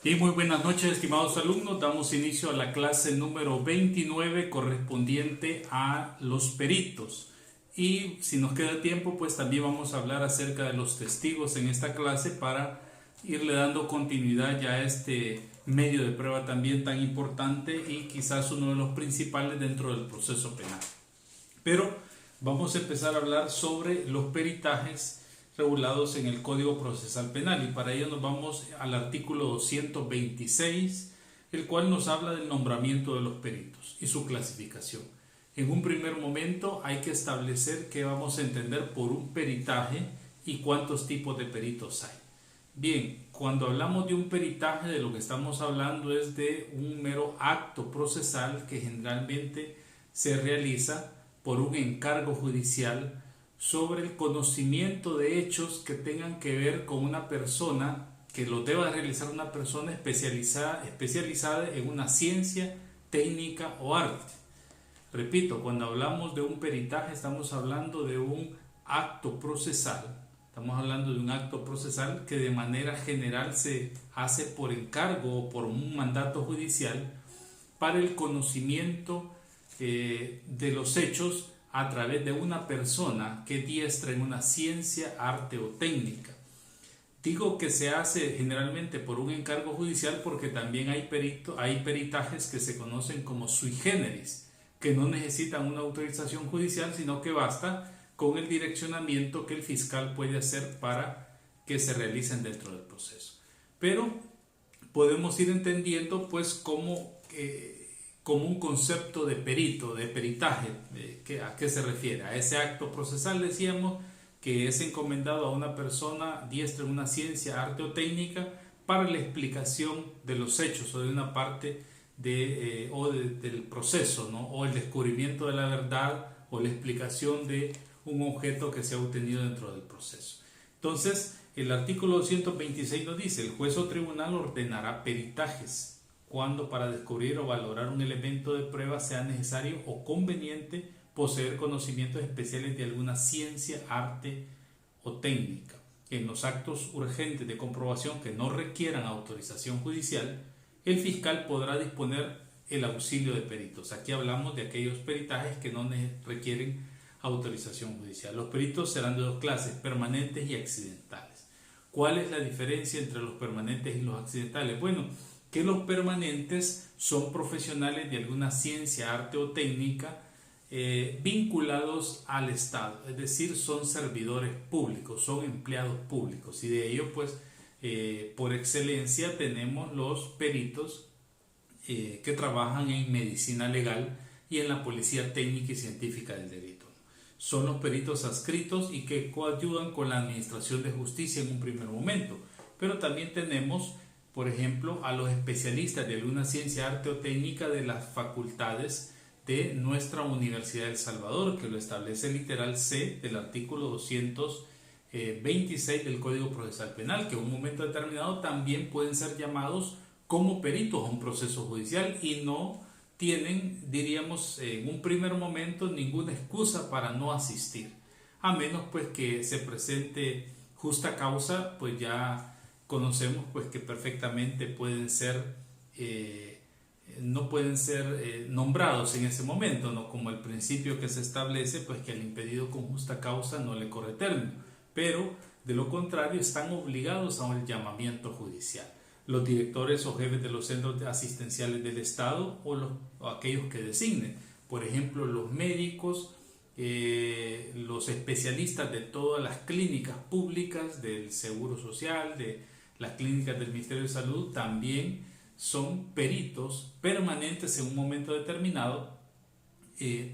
Y muy buenas noches, estimados alumnos. Damos inicio a la clase número 29 correspondiente a los peritos. Y si nos queda tiempo, pues también vamos a hablar acerca de los testigos en esta clase para irle dando continuidad ya a este medio de prueba también tan importante y quizás uno de los principales dentro del proceso penal. Pero vamos a empezar a hablar sobre los peritajes regulados en el Código Procesal Penal, y para ello nos vamos al artículo 226, el cual nos habla del nombramiento de los peritos y su clasificación. En un primer momento hay que establecer qué vamos a entender por un peritaje y cuántos tipos de peritos hay. Bien, cuando hablamos de un peritaje, de lo que estamos hablando es de un mero acto procesal que generalmente se realiza por un encargo judicial sobre el conocimiento de hechos que tengan que ver con una persona, que lo deba realizar una persona especializada en una ciencia, técnica o arte. Repito, cuando hablamos de un peritaje estamos hablando de un acto procesal. Estamos hablando de un acto procesal que de manera general se hace por encargo o por un mandato judicial para el conocimiento de los hechos a través de una persona que es diestra en una ciencia, arte o técnica. Digo que se hace generalmente por un encargo judicial porque también hay peritajes que se conocen como sui generis, que no necesitan una autorización judicial, sino que basta con el direccionamiento que el fiscal puede hacer para que se realicen dentro del proceso. Pero podemos ir entendiendo pues como un concepto de perito, de peritaje. ¿A qué se refiere? A ese acto procesal, decíamos, que es encomendado a una persona diestra en una ciencia, arte o técnica para la explicación de los hechos o de una parte del proceso, ¿no? O el descubrimiento de la verdad o la explicación de un objeto que se ha obtenido dentro del proceso. Entonces, el artículo 226 nos dice: el juez o tribunal ordenará peritajes cuando para descubrir o valorar un elemento de prueba sea necesario o conveniente poseer conocimientos especiales de alguna ciencia, arte o técnica. En los actos urgentes de comprobación que no requieran autorización judicial, el fiscal podrá disponer el auxilio de peritos. Aquí hablamos de aquellos peritajes que no requieren autorización judicial. Los peritos serán de dos clases: permanentes y accidentales. ¿Cuál es la diferencia entre los permanentes y los accidentales? Bueno, que los permanentes son profesionales de alguna ciencia, arte o técnica vinculados al Estado, es decir, son servidores públicos, son empleados públicos, y de ello pues por excelencia tenemos los peritos que trabajan en medicina legal y en la policía técnica y científica del delito. Son los peritos adscritos y que coayudan con la administración de justicia en un primer momento, pero también tenemos, por ejemplo, a los especialistas de alguna ciencia, arte o técnica de las facultades de nuestra Universidad de El Salvador, que lo establece el literal C del artículo 226 del Código Procesal Penal, que en un momento determinado también pueden ser llamados como peritos a un proceso judicial y no tienen, diríamos, en un primer momento ninguna excusa para no asistir, a menos pues que se presente justa causa. Pues ya conocemos pues que perfectamente pueden ser no pueden ser nombrados en ese momento, ¿no? Como el principio que se establece pues que al impedido con justa causa no le corre término, pero de lo contrario están obligados a un llamamiento judicial. Los directores o jefes de los centros asistenciales del Estado o aquellos que designen, por ejemplo los médicos, los especialistas de todas las clínicas públicas del Seguro Social, de las clínicas del Ministerio de Salud, también son peritos permanentes en un momento determinado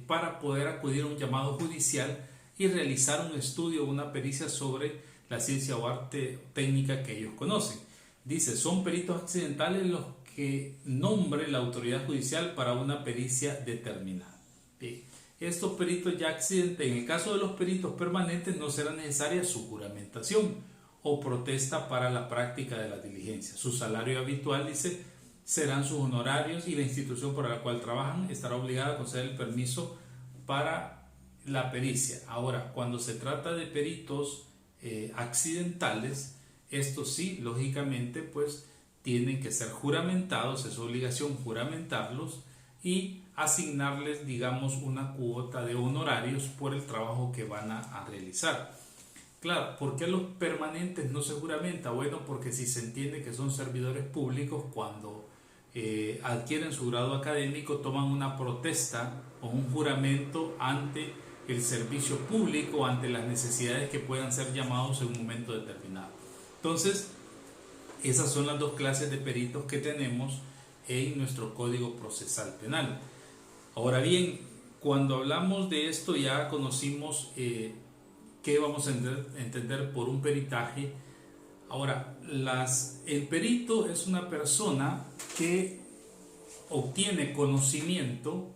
para poder acudir a un llamado judicial y realizar un estudio o una pericia sobre la ciencia o arte técnica que ellos conocen. Dice, son peritos accidentales los que nombre la autoridad judicial para una pericia determinada. Bien. Estos peritos ya accidentes, en el caso de los peritos permanentes, no será necesaria su juramentación o protesta para la práctica de la diligencia. Su salario habitual, dice, serán sus honorarios, y la institución para la cual trabajan estará obligada a conceder el permiso para la pericia. Ahora, cuando se trata de peritos accidentales, estos sí, lógicamente, pues tienen que ser juramentados, es obligación juramentarlos y asignarles, digamos, una cuota de honorarios por el trabajo que van a realizar. Claro, ¿por qué a los permanentes no se juramenta? Bueno, porque si se entiende que son servidores públicos, cuando adquieren su grado académico, toman una protesta o un juramento ante el servicio público, ante las necesidades que puedan ser llamados en un momento determinado. Entonces, esas son las dos clases de peritos que tenemos en nuestro Código Procesal Penal. Ahora bien, cuando hablamos de esto ya conocimos qué vamos a entender por un peritaje. Ahora, el perito es una persona que obtiene conocimiento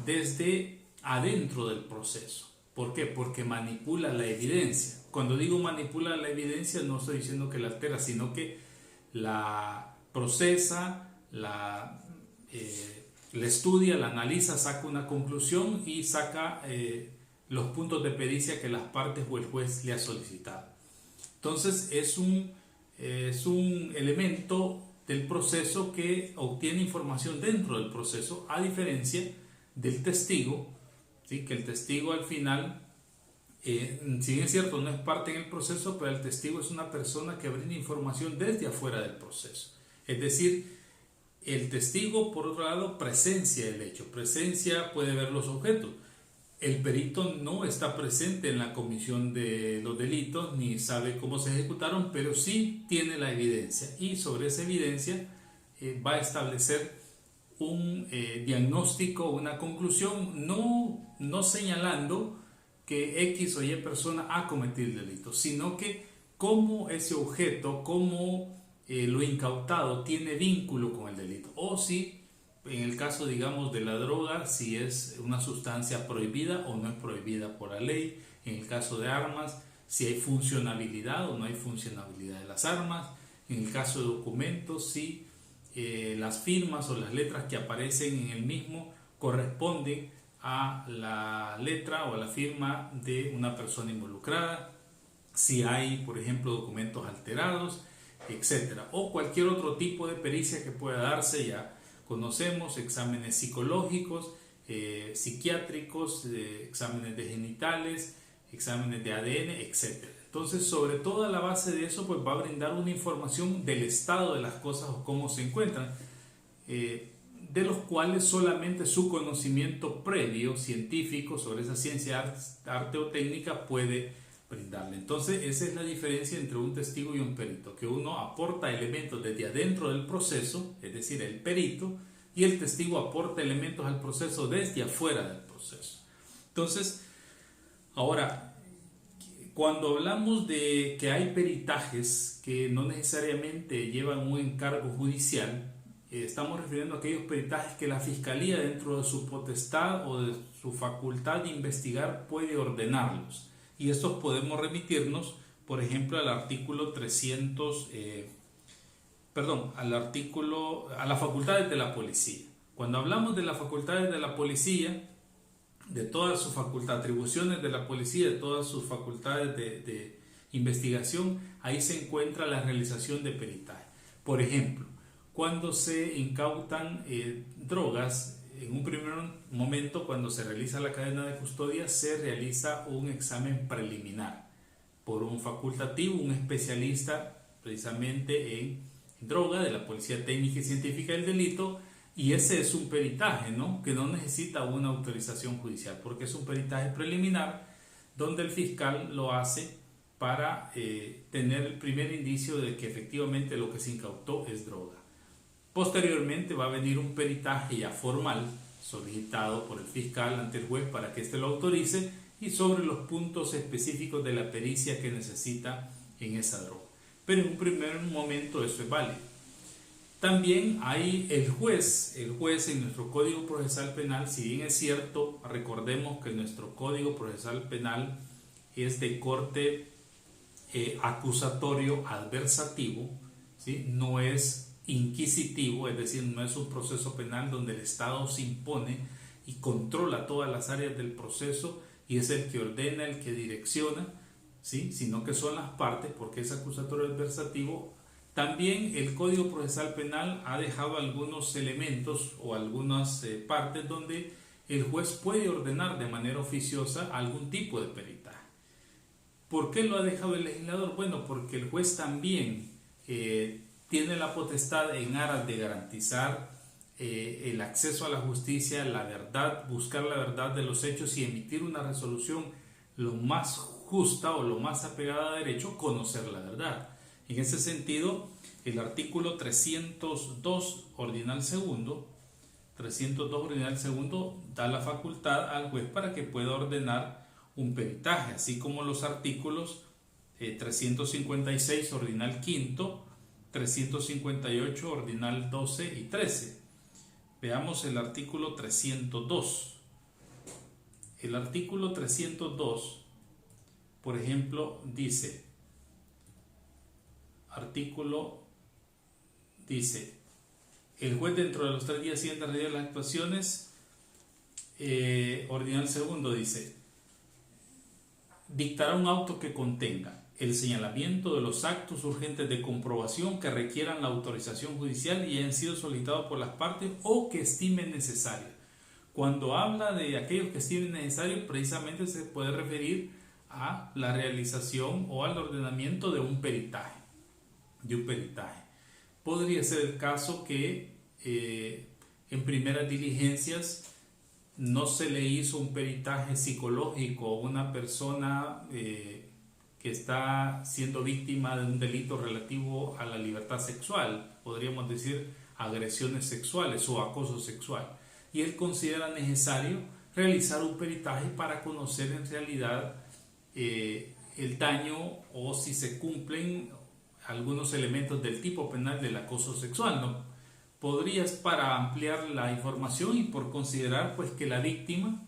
desde adentro del proceso. ¿Por qué? Porque manipula la evidencia. Cuando digo manipula la evidencia, no estoy diciendo que la altera, sino que la procesa, la estudia, la analiza, saca una conclusión y saca los puntos de pericia que las partes o el juez le ha solicitado. Entonces es un elemento del proceso que obtiene información dentro del proceso, a diferencia del testigo, ¿sí? Que el testigo al final, si bien es cierto, no es parte en el proceso, pero el testigo es una persona que brinda información desde afuera del proceso. Es decir, el testigo, por otro lado, presencia el hecho, puede ver los objetos. El perito no está presente en la comisión de los delitos ni sabe cómo se ejecutaron, pero sí tiene la evidencia y sobre esa evidencia va a establecer un diagnóstico, una conclusión, no señalando que X o Y persona ha cometido el delito, sino que cómo ese objeto, cómo lo incautado tiene vínculo con el delito, o si en el caso, digamos, de la droga, si es una sustancia prohibida o no es prohibida por la ley. En el caso de armas, si hay funcionabilidad o no hay funcionabilidad de las armas. En el caso de documentos, si las firmas o las letras que aparecen en el mismo corresponden a la letra o a la firma de una persona involucrada. Si hay, por ejemplo, documentos alterados, etcétera, o cualquier otro tipo de pericia que pueda darse. Ya conocemos exámenes psicológicos, psiquiátricos, exámenes de genitales, exámenes de ADN, etcétera. Entonces, sobre toda la base de eso, pues va a brindar una información del estado de las cosas o cómo se encuentran, de los cuales solamente su conocimiento previo, científico, sobre esa ciencia, arte o técnica puede brindarle. Entonces, esa es la diferencia entre un testigo y un perito, que uno aporta elementos desde adentro del proceso, es decir, el perito, y el testigo aporta elementos al proceso desde afuera del proceso. Entonces, ahora, cuando hablamos de que hay peritajes que no necesariamente llevan un encargo judicial, estamos refiriendo a aquellos peritajes que la Fiscalía, dentro de su potestad o de su facultad de investigar, puede ordenarlos. Y estos podemos remitirnos, por ejemplo, al artículo 300, a las facultades de la policía. Cuando hablamos de las facultades de la policía, de todas sus facultades, atribuciones de la policía, de todas sus facultades de investigación, ahí se encuentra la realización de peritaje. Por ejemplo, cuando se incautan drogas, en un primer momento, cuando se realiza la cadena de custodia, se realiza un examen preliminar por un facultativo, un especialista precisamente en droga de la Policía Técnica y Científica del Delito, y ese es un peritaje, ¿no? Que no necesita una autorización judicial, porque es un peritaje preliminar donde el fiscal lo hace para tener el primer indicio de que efectivamente lo que se incautó es droga. Posteriormente va a venir un peritaje ya formal solicitado por el fiscal ante el juez para que éste lo autorice y sobre los puntos específicos de la pericia que necesita en esa droga. Pero en un primer momento eso es válido. También hay el juez en nuestro Código Procesal Penal. Si bien es cierto, recordemos que nuestro Código Procesal Penal es de corte acusatorio adversativo, ¿sí? No es inquisitivo, es decir, no es un proceso penal donde el Estado se impone y controla todas las áreas del proceso y es el que ordena, el que direcciona, ¿sí? Sino que son las partes, porque es acusatorio adversativo, También el Código Procesal Penal ha dejado algunos elementos o algunas partes donde el juez puede ordenar de manera oficiosa algún tipo de peritaje. ¿Por qué lo ha dejado el legislador? Bueno, porque el juez también tiene la potestad en aras de garantizar el acceso a la justicia, la verdad, buscar la verdad de los hechos y emitir una resolución lo más justa o lo más apegada a derecho, conocer la verdad. En ese sentido, el artículo 302 ordinal segundo da la facultad al juez para que pueda ordenar un peritaje, así como los artículos 356 ordinal quinto, 358 ordinal 12 y 13. Veamos el artículo 302. El artículo 302, por ejemplo, dice, el juez dentro de los 3 días siguientes a las actuaciones, ordinal segundo dice, dictará un auto que contenga el señalamiento de los actos urgentes de comprobación que requieran la autorización judicial y hayan sido solicitados por las partes o que estimen necesario. Cuando habla de aquellos que estimen necesario, precisamente se puede referir a la realización o al ordenamiento de un peritaje. Podría ser el caso que en primeras diligencias no se le hizo un peritaje psicológico a una persona que está siendo víctima de un delito relativo a la libertad sexual, podríamos decir agresiones sexuales o acoso sexual, y él considera necesario realizar un peritaje para conocer en realidad el daño o si se cumplen algunos elementos del tipo penal del acoso sexual, ¿no? Podrías para ampliar la información y por considerar pues que la víctima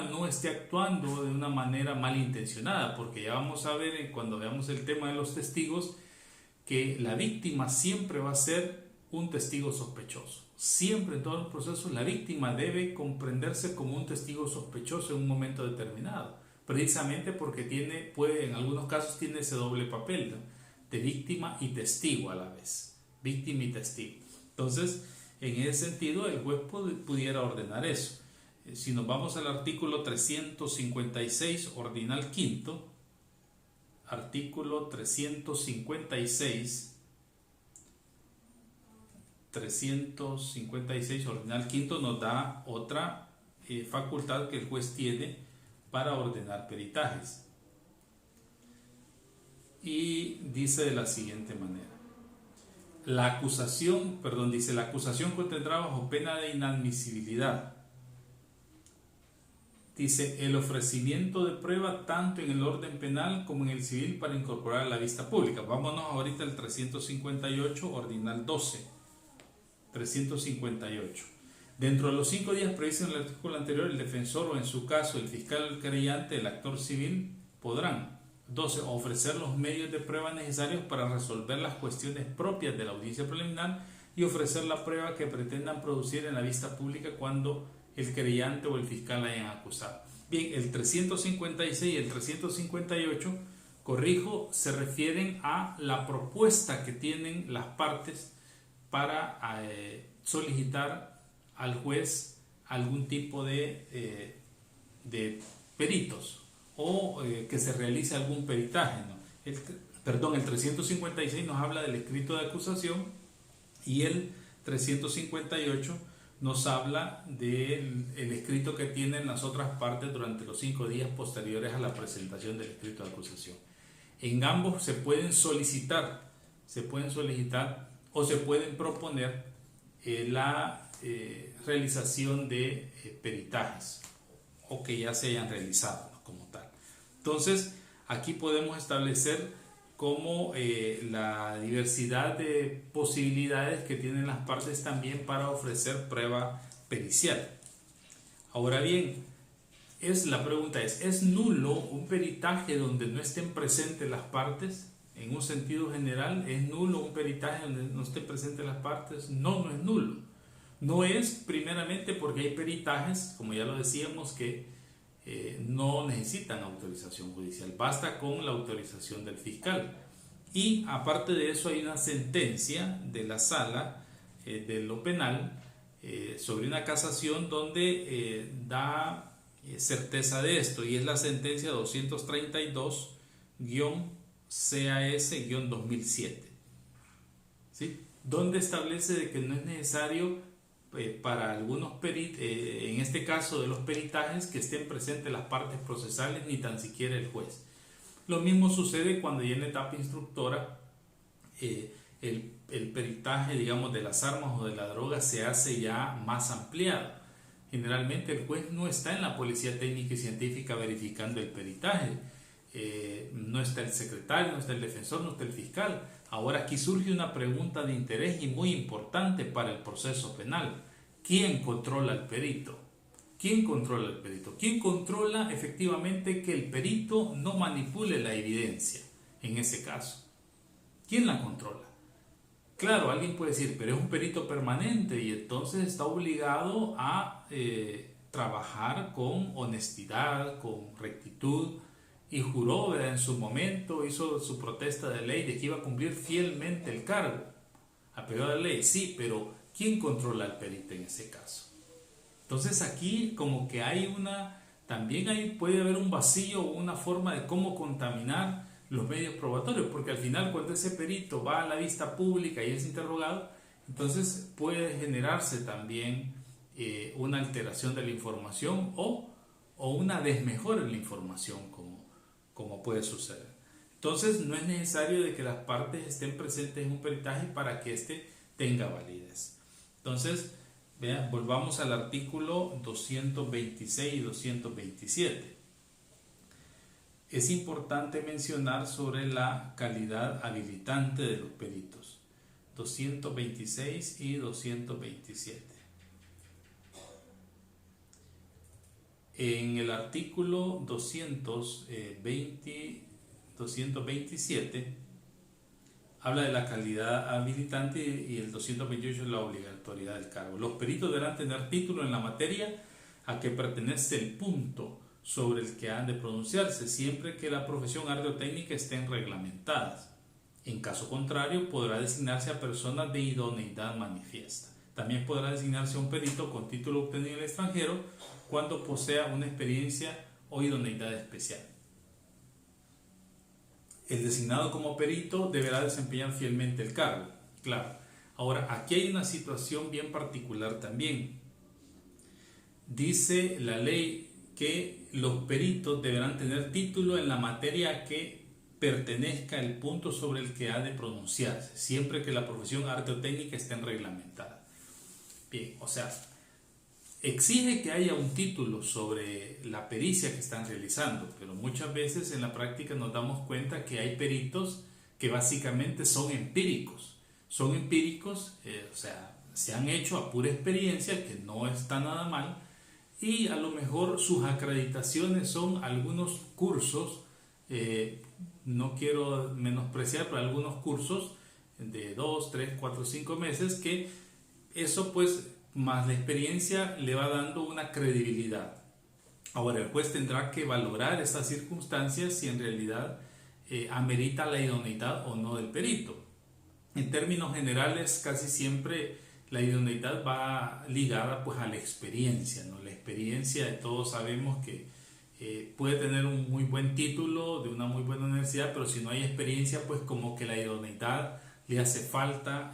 no esté actuando de una manera malintencionada, porque ya vamos a ver cuando veamos el tema de los testigos que la víctima siempre va a ser un testigo sospechoso. Siempre en todos los procesos la víctima debe comprenderse como un testigo sospechoso en un momento determinado, precisamente porque en algunos casos tiene ese doble papel, ¿no? De víctima y testigo a la vez, víctima y testigo. Entonces, en ese sentido, el juez pudiera ordenar eso. Si nos vamos al artículo 356, ordinal quinto, artículo 356, ordinal quinto nos da otra facultad que el juez tiene para ordenar peritajes. Y dice de la siguiente manera. La acusación contendrá bajo pena de inadmisibilidad. Dice, el ofrecimiento de prueba tanto en el orden penal como en el civil para incorporar a la vista pública. Vámonos ahorita al 358, ordinal 12. 358. Dentro de los 5 días previstos en el artículo anterior, el defensor o en su caso el fiscal o el querellante, el actor civil, podrán 12. Ofrecer los medios de prueba necesarios para resolver las cuestiones propias de la audiencia preliminar y ofrecer la prueba que pretendan producir en la vista pública cuando el querellante o el fiscal hayan acusado. Bien, el 356 y el 358, corrijo, se refieren a la propuesta que tienen las partes para solicitar al juez algún tipo de peritos o que se realice algún peritaje, ¿no? El 356 nos habla del escrito de acusación y el 358 nos habla del escrito que tienen las otras partes durante los 5 días posteriores a la presentación del escrito de acusación. En ambos se pueden solicitar o se pueden proponer la realización de peritajes o que ya se hayan realizado, ¿no? Como tal. Entonces, aquí podemos establecer cómo la diversidad de posibilidades que tienen las partes también para ofrecer prueba pericial. Ahora bien, la pregunta ¿es nulo un peritaje donde no estén presentes las partes? En un sentido general, ¿es nulo un peritaje donde no estén presentes las partes? No, no es nulo. No es primeramente porque hay peritajes, como ya lo decíamos, que no necesitan autorización judicial, basta con la autorización del fiscal. Y aparte de eso hay una sentencia de la sala de lo penal sobre una casación donde da certeza de esto, y es la sentencia 232-CAS-2007, ¿sí? Donde establece de que no es necesario para algunos peritos, en este caso de los peritajes, que estén presentes las partes procesales ni tan siquiera el juez. Lo mismo sucede cuando ya en etapa instructora el peritaje, digamos, de las armas o de la droga se hace ya más ampliado. Generalmente el juez no está en la policía técnica y científica verificando el peritaje, no está el secretario, no está el defensor, no está el fiscal. Ahora aquí surge una pregunta de interés y muy importante para el proceso penal. ¿Quién controla al perito? ¿Quién controla al perito? ¿Quién controla efectivamente que el perito no manipule la evidencia en ese caso? ¿Quién la controla? Claro, alguien puede decir, pero es un perito permanente y entonces está obligado a trabajar con honestidad, con rectitud, y juró, ¿verdad? En su momento hizo su protesta de ley de que iba a cumplir fielmente el cargo, apegado a la ley, sí, pero ¿quién controla al perito en ese caso? Entonces aquí como que también puede haber un vacío o una forma de cómo contaminar los medios probatorios, porque al final cuando ese perito va a la vista pública y es interrogado, entonces puede generarse también una alteración de la información o una desmejora en la información, como puede suceder. Entonces no es necesario de que las partes estén presentes en un peritaje para que éste tenga validez. Entonces, vean, volvamos al artículo 226 y 227. Es importante mencionar sobre la calidad habilitante de los peritos. 226 y 227. En el artículo 227 habla de la calidad habilitante y el 228 es la obligatoriedad del cargo. Los peritos deberán tener título en la materia a que pertenece el punto sobre el que han de pronunciarse, siempre que la profesión arte o técnica estén reglamentadas. En caso contrario, podrá designarse a personas de idoneidad manifiesta. También podrá designarse a un perito con título obtenido en el extranjero cuando posea una experiencia o idoneidad especial. El designado como perito deberá desempeñar fielmente el cargo. Claro. Ahora, aquí hay una situación bien particular también. Dice la ley que los peritos deberán tener título en la materia a que pertenezca el punto sobre el que ha de pronunciarse, siempre que la profesión arte o técnica estén reglamentadas. Bien, o sea, exige que haya un título sobre la pericia que están realizando, pero muchas veces en la práctica nos damos cuenta que hay peritos que básicamente son empíricos. Son empíricos, o sea, se han hecho a pura experiencia, que no está nada mal, y a lo mejor sus acreditaciones son algunos cursos, no quiero menospreciar, pero algunos cursos de 2, 3, 4, 5 meses, que eso pues más la experiencia le va dando una credibilidad. Ahora el juez tendrá que valorar esas circunstancias si en realidad amerita la idoneidad o no del perito. En términos generales, casi siempre la idoneidad va ligada pues a la experiencia, ¿no? La experiencia, todos sabemos que puede tener un muy buen título de una muy buena universidad, pero si no hay experiencia, pues como que la idoneidad le hace falta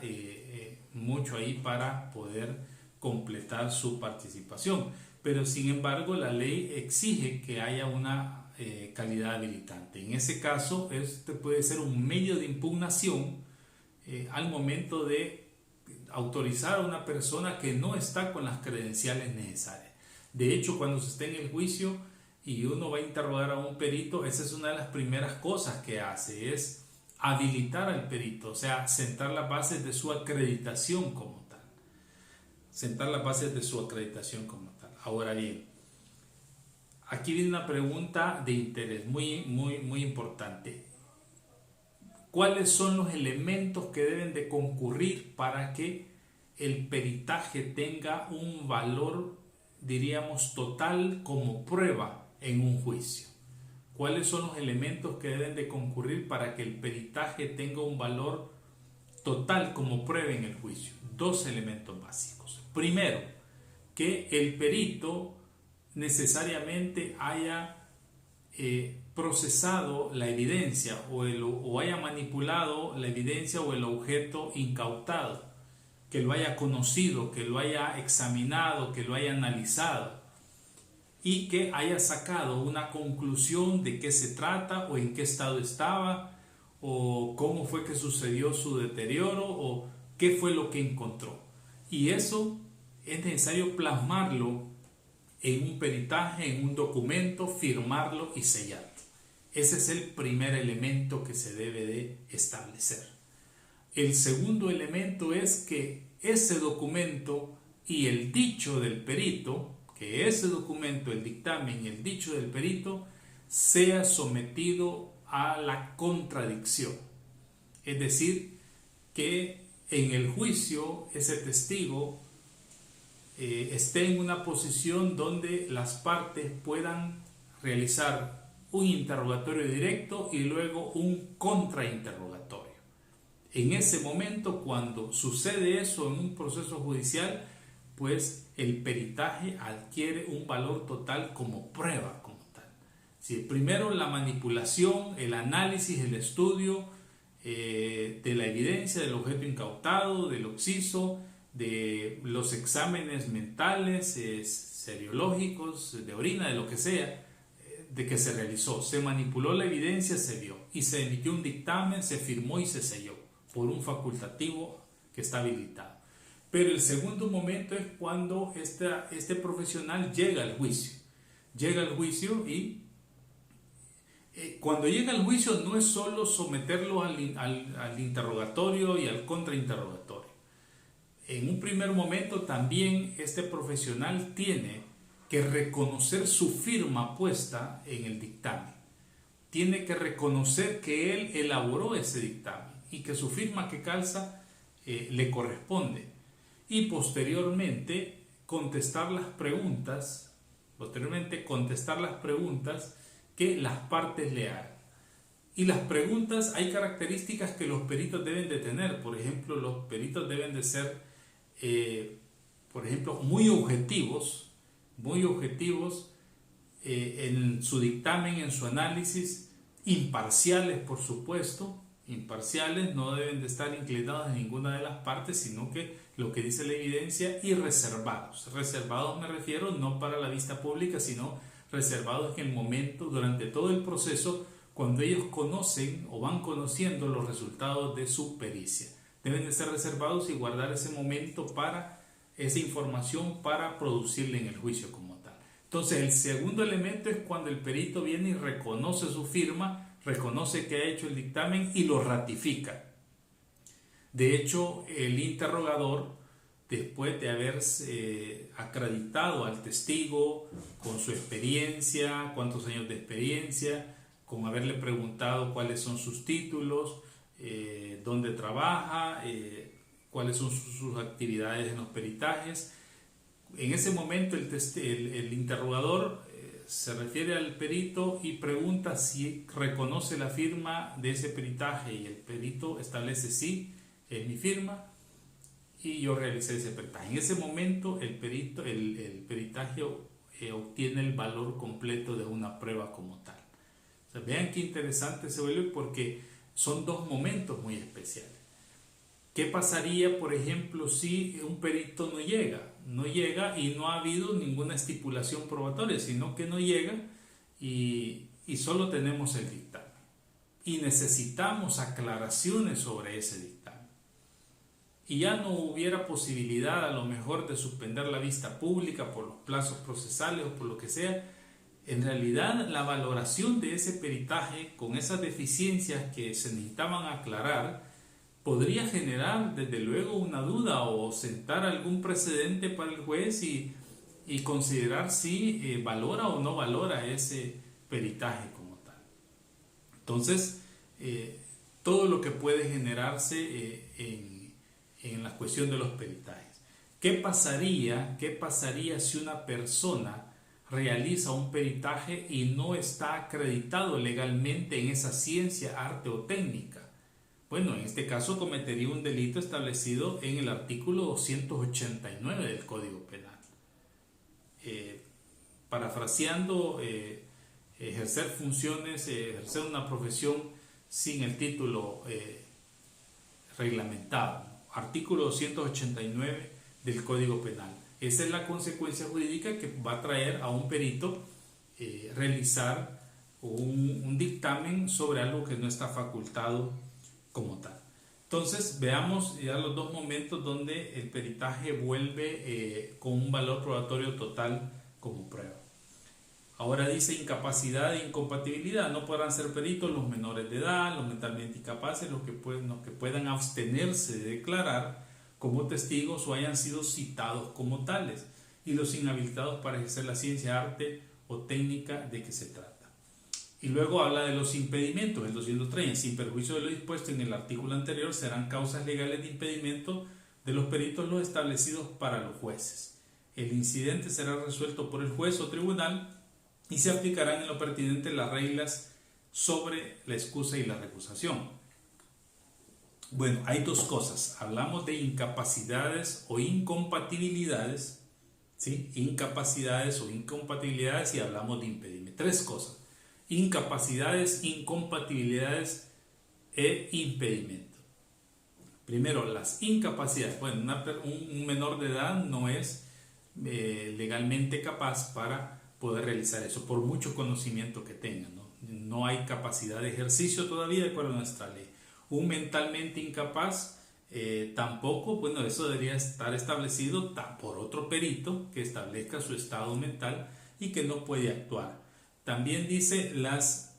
mucho ahí para poder completar su participación. Pero sin embargo la ley exige que haya una calidad habilitante. En ese caso este puede ser un medio de impugnación al momento de autorizar a una persona que no está con las credenciales necesarias. De hecho, cuando se esté en el juicio y uno va a interrogar a un perito, esa es una de las primeras cosas que hace, es habilitar al perito, o sea, sentar las bases de su acreditación como tal. Sentar las bases de su acreditación como tal. Ahora bien, aquí viene una pregunta de interés muy importante. ¿Cuáles son los elementos que deben de concurrir para que el peritaje tenga un valor, diríamos, total como prueba en un juicio? ¿Cuáles son los elementos que deben de concurrir para que el peritaje tenga un valor total como prueba en el juicio? Dos elementos básicos. Primero, que el perito necesariamente haya procesado la evidencia o haya manipulado la evidencia o el objeto incautado, que lo haya conocido, que lo haya examinado, que lo haya analizado y que haya sacado una conclusión de qué se trata o en qué estado estaba o cómo fue que sucedió su deterioro o qué fue lo que encontró. Y eso es necesario plasmarlo en un peritaje, en un documento, firmarlo y sellarlo. Ese es el primer elemento que se debe de establecer. El segundo elemento es que ese documento y el dicho del perito, que ese documento, el dictamen y el dicho del perito, sea sometido a la contradicción. Es decir, que en el juicio ese testigo esté en una posición donde las partes puedan realizar un interrogatorio directo y luego un contrainterrogatorio. En ese momento, cuando sucede eso en un proceso judicial, pues el peritaje adquiere un valor total como prueba como tal. Si primero la manipulación, el análisis, el estudio de la evidencia del objeto incautado, del occiso, de los exámenes mentales, seriológicos, de orina, de lo que sea, de que se realizó, se manipuló la evidencia, se vio y se emitió un dictamen, se firmó y se selló por un facultativo que está habilitado. Pero el segundo momento es cuando este profesional llega al juicio. Llega al juicio y cuando llega al juicio no es solo someterlo al interrogatorio y al contrainterrogatorio. En un primer momento también este profesional tiene que reconocer su firma puesta en el dictamen. Tiene que reconocer que él elaboró ese dictamen y que su firma que calza le corresponde. Y posteriormente contestar las preguntas que las partes le hagan. Y las preguntas, hay características que los peritos deben de tener. Por ejemplo, los peritos deben de ser, muy objetivos en su dictamen, en su análisis, imparciales, por supuesto. Imparciales, no deben de estar inclinados a ninguna de las partes, sino que lo que dice la evidencia, y reservados. Reservados me refiero no para la vista pública, sino reservados en el momento, durante todo el proceso, cuando ellos conocen o van conociendo los resultados de su pericia. Deben de ser reservados y guardar ese momento para esa información para producirla en el juicio como tal. Entonces, el segundo elemento es cuando el perito viene y reconoce su firma, reconoce que ha hecho el dictamen y lo ratifica. De hecho, el interrogador, después de haber acreditado al testigo con su experiencia, cuántos años de experiencia, con haberle preguntado cuáles son sus títulos, dónde trabaja, cuáles son sus actividades en los peritajes, en ese momento el interrogador se refiere al perito y pregunta si reconoce la firma de ese peritaje, y el perito establece sí, es mi firma y yo realicé ese peritaje. En ese momento el peritaje obtiene el valor completo de una prueba como tal. O sea, vean qué interesante se vuelve, porque son dos momentos muy especiales. ¿Qué pasaría, por ejemplo, si un perito no llega y no ha habido ninguna estipulación probatoria, sino que no llega y solo tenemos el dictamen? Y necesitamos aclaraciones sobre ese dictamen. Y ya no hubiera posibilidad a lo mejor de suspender la vista pública por los plazos procesales o por lo que sea. En realidad, la valoración de ese peritaje con esas deficiencias que se necesitaban aclarar podría generar desde luego una duda o sentar algún precedente para el juez y considerar si valora o no valora ese peritaje como tal. Entonces, todo lo que puede generarse en la cuestión de los peritajes. ¿Qué pasaría si una persona realiza un peritaje y no está acreditado legalmente en esa ciencia, arte o técnica? Bueno, en este caso cometería un delito establecido en el artículo 289 del Código Penal. Parafraseando, ejercer funciones, ejercer una profesión sin el título reglamentado. Artículo 289 del Código Penal. Esa es la consecuencia jurídica que va a traer a un perito realizar un dictamen sobre algo que no está facultado como tal. Entonces veamos ya los dos momentos donde el peritaje vuelve con un valor probatorio total como prueba. Ahora dice incapacidad e incompatibilidad. No podrán ser peritos los menores de edad, los mentalmente incapaces, los que puedan abstenerse de declarar como testigos o hayan sido citados como tales, y los inhabilitados para ejercer la ciencia, arte o técnica de que se trata. Y luego habla de los impedimentos, el 230, sin perjuicio de lo dispuesto en el artículo anterior, serán causas legales de impedimento de los peritos los establecidos para los jueces. El incidente será resuelto por el juez o tribunal y se aplicarán en lo pertinente las reglas sobre la excusa y la recusación. Bueno, hay dos cosas. Hablamos de incapacidades o incompatibilidades, ¿sí? Incapacidades o incompatibilidades, y hablamos de impedimento. Tres cosas: incapacidades, incompatibilidades e impedimento. Primero, las incapacidades. Bueno, un menor de edad no es legalmente capaz para poder realizar eso, por mucho conocimiento que tenga, ¿no? No hay capacidad de ejercicio todavía de acuerdo a nuestra ley. Un mentalmente incapaz tampoco, bueno, eso debería estar establecido por otro perito que establezca su estado mental y que no puede actuar. También dice las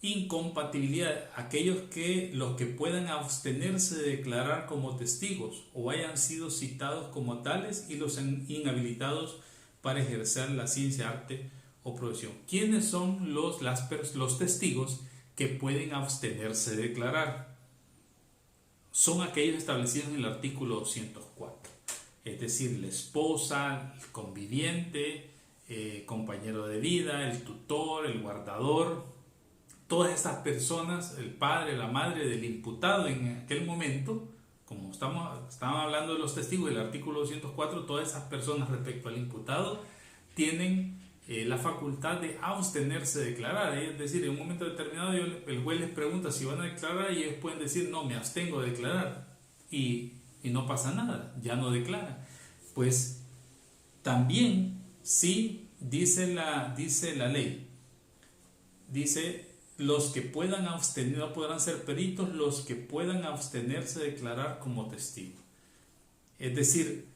incompatibilidades, los que puedan abstenerse de declarar como testigos o hayan sido citados como tales, y los inhabilitados para ejercer la ciencia, arte o profesión. ¿Quiénes son los testigos que pueden abstenerse de declarar? Son aquellos establecidos en el artículo 204, es decir, la esposa, el conviviente, compañero de vida, el tutor, el guardador, todas estas personas, el padre, la madre del imputado en aquel momento. Como estamos hablando de los testigos del artículo 204, todas esas personas respecto al imputado tienen la facultad de abstenerse de declarar. Es decir, en un momento determinado el juez les pregunta si van a declarar y ellos pueden decir: no, me abstengo de declarar, y no pasa nada, ya no declaran. Pues también sí dice la ley, dice: los que puedan abstener, no podrán ser peritos los que puedan abstenerse de declarar como testigo. Es decir,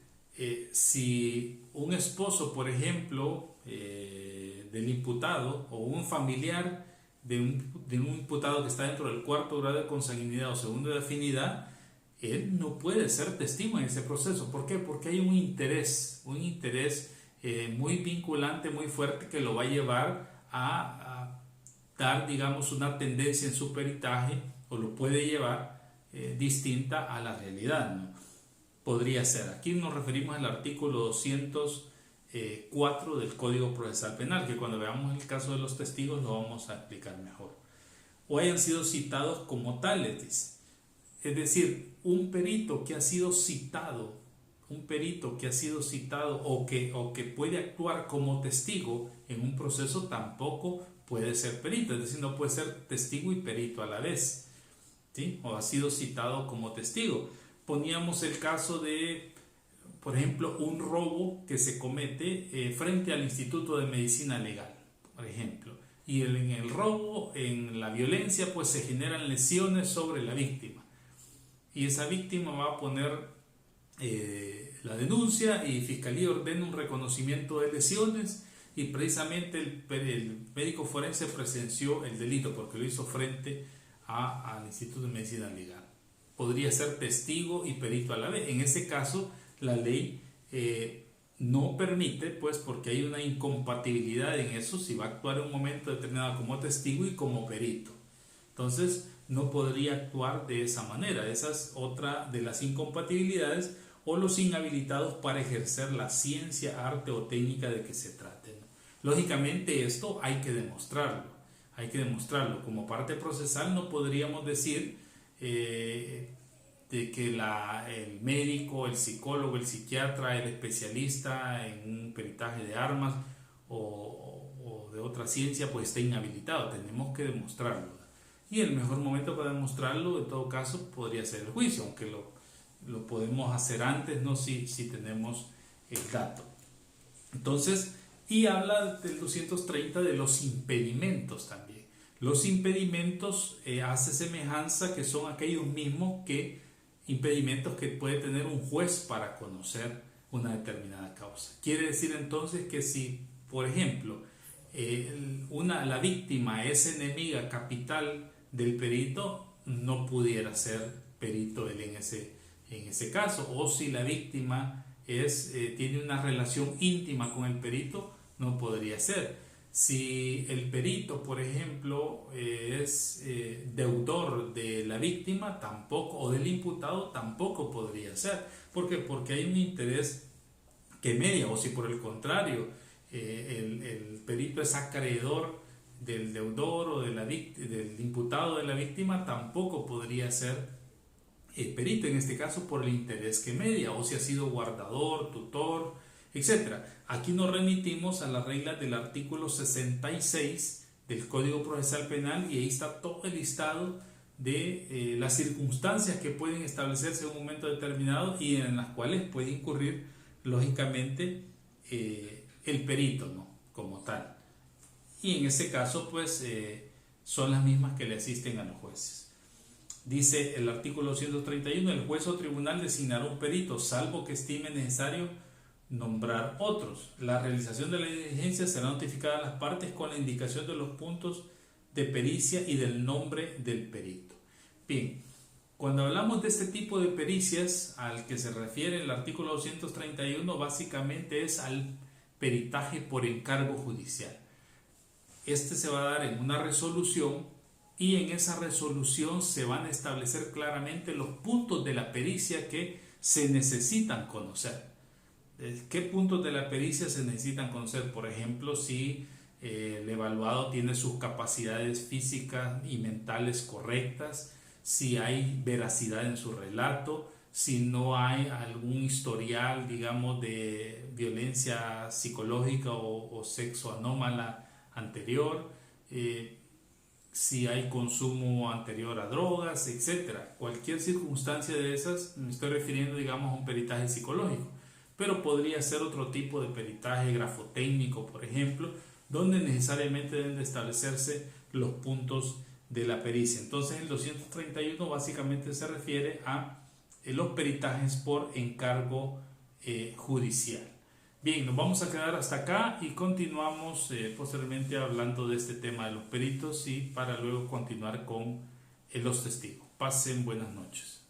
si un esposo, por ejemplo, del imputado, o un familiar de un imputado que está dentro del cuarto grado de consanguinidad o segundo de afinidad, él no puede ser testigo en ese proceso. ¿Por qué? Porque hay un interés muy vinculante, muy fuerte, que lo va a llevar a dar, digamos, una tendencia en su peritaje, o lo puede llevar distinta a la realidad, ¿no? Podría ser. Aquí nos referimos al artículo 204 del Código Procesal Penal, que cuando veamos el caso de los testigos lo vamos a explicar mejor. O hayan sido citados como tales, dice. Es decir, un perito que ha sido citado o que puede actuar como testigo en un proceso tampoco puede ser perito. Es decir, no puede ser testigo y perito a la vez, ¿sí? O ha sido citado como testigo. Poníamos el caso de, por ejemplo, un robo que se comete frente al Instituto de Medicina Legal, por ejemplo. Y en el robo, en la violencia, pues se generan lesiones sobre la víctima. Y esa víctima va a poner la denuncia, y Fiscalía ordena un reconocimiento de lesiones, y precisamente el médico forense presenció el delito porque lo hizo frente al Instituto de Medicina Legal. Podría ser testigo y perito a la vez. En ese caso, la ley no permite, pues, porque hay una incompatibilidad en eso, si va a actuar en un momento determinado como testigo y como perito. Entonces, no podría actuar de esa manera. Esa es otra de las incompatibilidades, o los inhabilitados para ejercer la ciencia, arte o técnica de que se trate, ¿no? Lógicamente esto hay que demostrarlo. Como parte procesal no podríamos decir de que el médico, el psicólogo, el psiquiatra, el especialista en un peritaje de armas o de otra ciencia pues esté inhabilitado. Tenemos que demostrarlo. Y el mejor momento para demostrarlo, en todo caso, podría ser el juicio, aunque lo podemos hacer antes, ¿no? Si tenemos el dato. Entonces, y habla del 230 de los impedimentos también. Los impedimentos hace semejanza que son aquellos mismos impedimentos que puede tener un juez para conocer una determinada causa. Quiere decir entonces que si, por ejemplo, la víctima es enemiga capital del perito, no pudiera ser perito él en ese caso. O si la víctima tiene una relación íntima con el perito, no podría ser. Si el perito, por ejemplo, es deudor de la víctima, tampoco, o del imputado, tampoco podría ser. ¿Por qué? Porque hay un interés que media, o si por el contrario, el perito es acreedor del deudor o del imputado de la víctima, tampoco podría ser perito en este caso por el interés que media, o si ha sido guardador, tutor, etcétera. Aquí nos remitimos a las reglas del artículo 66 del Código Procesal Penal y ahí está todo el listado de las circunstancias que pueden establecerse en un momento determinado y en las cuales puede incurrir lógicamente el perito, ¿no? Como tal. Y en ese caso pues son las mismas que le asisten a los jueces. Dice el artículo 131, el juez o tribunal designará un perito, salvo que estime necesario nombrar otros. La realización de la diligencia será notificada a las partes con la indicación de los puntos de pericia y del nombre del perito. Bien, cuando hablamos de este tipo de pericias al que se refiere el artículo 231, básicamente es al peritaje por encargo judicial. Este se va a dar en una resolución y en esa resolución se van a establecer claramente los puntos de la pericia que se necesitan conocer. ¿Qué puntos de la pericia se necesitan conocer? Por ejemplo, si el evaluado tiene sus capacidades físicas y mentales correctas, si hay veracidad en su relato, si no hay algún historial, digamos, de violencia psicológica o sexo anómala anterior, si hay consumo anterior a drogas, etc. Cualquier circunstancia de esas, me estoy refiriendo, digamos, a un peritaje psicológico. Pero podría ser otro tipo de peritaje grafotécnico, por ejemplo, donde necesariamente deben de establecerse los puntos de la pericia. Entonces el 231 básicamente se refiere a los peritajes por encargo judicial. Bien, nos vamos a quedar hasta acá y continuamos posteriormente hablando de este tema de los peritos y para luego continuar con los testigos. Pasen buenas noches.